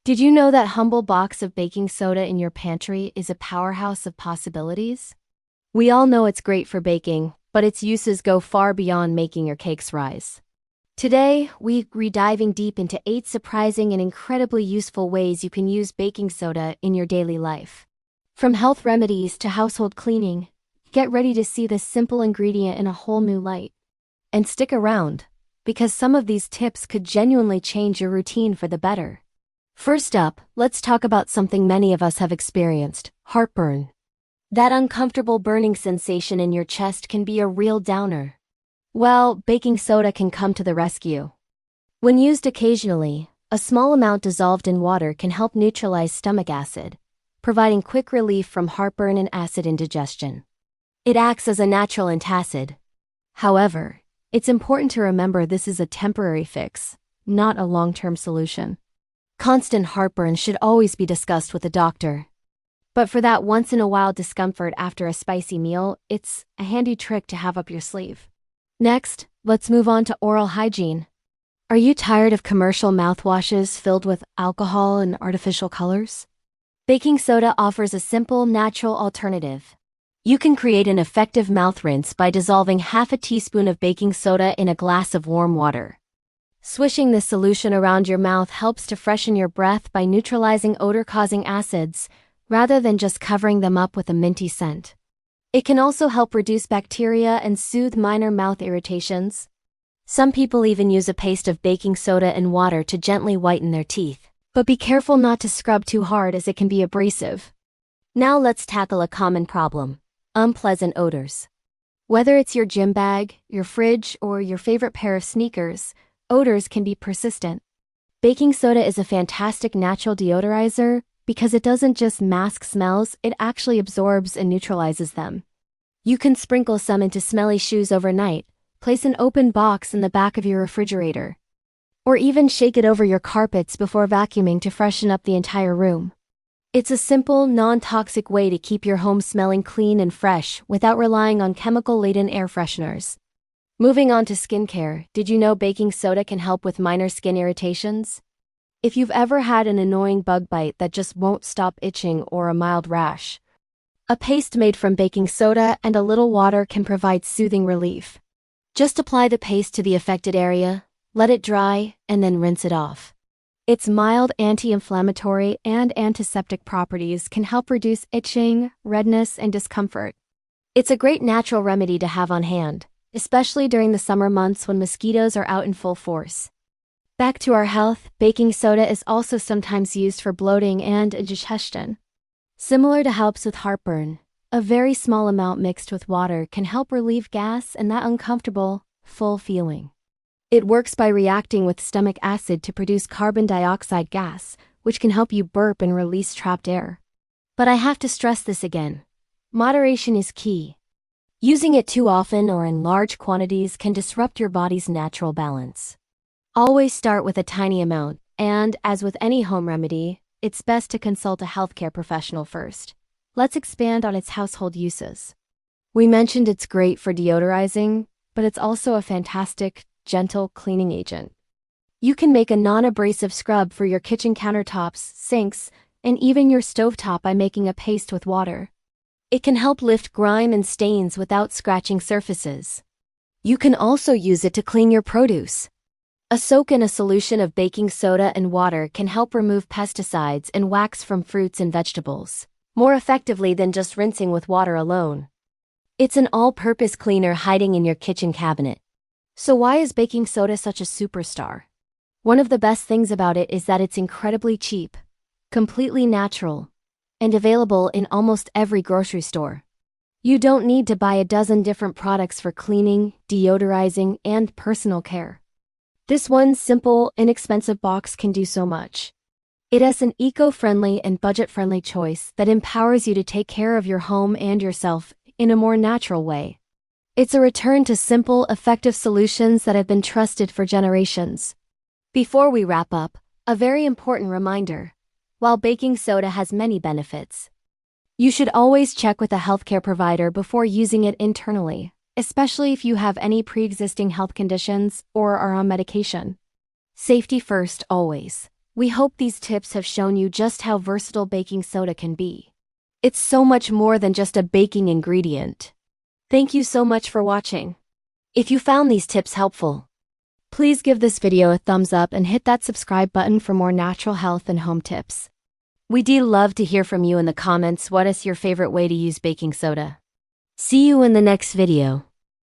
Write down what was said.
Did you know that humble box of baking soda in your pantry is a powerhouse of possibilities? We all know it's great for baking, but its uses go far beyond making your cakes rise. Today, we're diving deep into 8 surprising and incredibly useful ways you can use baking soda in your daily life. From health remedies to household cleaning, get ready to see this simple ingredient in a whole new light. And stick around, because some of these tips could genuinely change your routine for the better. First up, let's talk about something many of us have experienced: heartburn. That uncomfortable burning sensation in your chest can be a real downer. Well, baking soda can come to the rescue. When used occasionally, a small amount dissolved in water can help neutralize stomach acid, providing quick relief from heartburn and acid indigestion. It acts as a natural antacid. However, it's important to remember this is a temporary fix, not a long-term solution. Constant heartburn should always be discussed with a doctor. But for that once-in-a-while discomfort after a spicy meal, it's a handy trick to have up your sleeve. Next, let's move on to oral hygiene. Are you tired of commercial mouthwashes filled with alcohol and artificial colors? Baking soda offers a simple, natural alternative. You can create an effective mouth rinse by dissolving half a teaspoon of baking soda in a glass of warm water. Swishing this solution around your mouth helps to freshen your breath by neutralizing odor-causing acids, rather than just covering them up with a minty scent. It can also help reduce bacteria and soothe minor mouth irritations. Some people even use a paste of baking soda and water to gently whiten their teeth. But be careful not to scrub too hard, as it can be abrasive. Now let's tackle a common problem: unpleasant odors. Whether it's your gym bag, your fridge, or your favorite pair of sneakers, odors can be persistent. Baking soda is a fantastic natural deodorizer because it doesn't just mask smells, it actually absorbs and neutralizes them. You can sprinkle some into smelly shoes overnight, place an open box in the back of your refrigerator, or even shake it over your carpets before vacuuming to freshen up the entire room. It's a simple, non-toxic way to keep your home smelling clean and fresh without relying on chemical-laden air fresheners. Moving on to skincare, did you know baking soda can help with minor skin irritations? If you've ever had an annoying bug bite that just won't stop itching or a mild rash, a paste made from baking soda and a little water can provide soothing relief. Just apply the paste to the affected area, let it dry, and then rinse it off. Its mild anti-inflammatory and antiseptic properties can help reduce itching, redness, and discomfort. It's a great natural remedy to have on hand, especially during the summer months when mosquitoes are out in full force. Back to our health, baking soda is also sometimes used for bloating and indigestion. Similar to helps with heartburn, a very small amount mixed with water can help relieve gas and that uncomfortable, full feeling. It works by reacting with stomach acid to produce carbon dioxide gas, which can help you burp and release trapped air. But I have to stress this again: moderation is key. Using it too often or in large quantities can disrupt your body's natural balance. Always start with a tiny amount, and, as with any home remedy, it's best to consult a healthcare professional first. Let's expand on its household uses. We mentioned it's great for deodorizing, but it's also a fantastic, gentle cleaning agent. You can make a non-abrasive scrub for your kitchen countertops, sinks, and even your stovetop by making a paste with water. It can help lift grime and stains without scratching surfaces. You can also use it to clean your produce. A soak in a solution of baking soda and water can help remove pesticides and wax from fruits and vegetables, more effectively than just rinsing with water alone. It's an all-purpose cleaner hiding in your kitchen cabinet. So why is baking soda such a superstar? One of the best things about it is that it's incredibly cheap, completely natural, and available in almost every grocery store. You don't need to buy a dozen different products for cleaning, deodorizing, and personal care. This one simple, inexpensive box can do so much. It is an eco-friendly and budget-friendly choice that empowers you to take care of your home and yourself in a more natural way. It's a return to simple, effective solutions that have been trusted for generations. Before we wrap up, a very important reminder: while baking soda has many benefits, you should always check with a healthcare provider before using it internally, especially if you have any pre-existing health conditions or are on medication. Safety first always. We hope these tips have shown you just how versatile baking soda can be. It's so much more than just a baking ingredient. Thank you so much for watching. If you found these tips helpful, please give this video a thumbs up and hit that subscribe button for more natural health and home tips. We do love to hear from you in the comments. What is your favorite way to use baking soda? See you in the next video.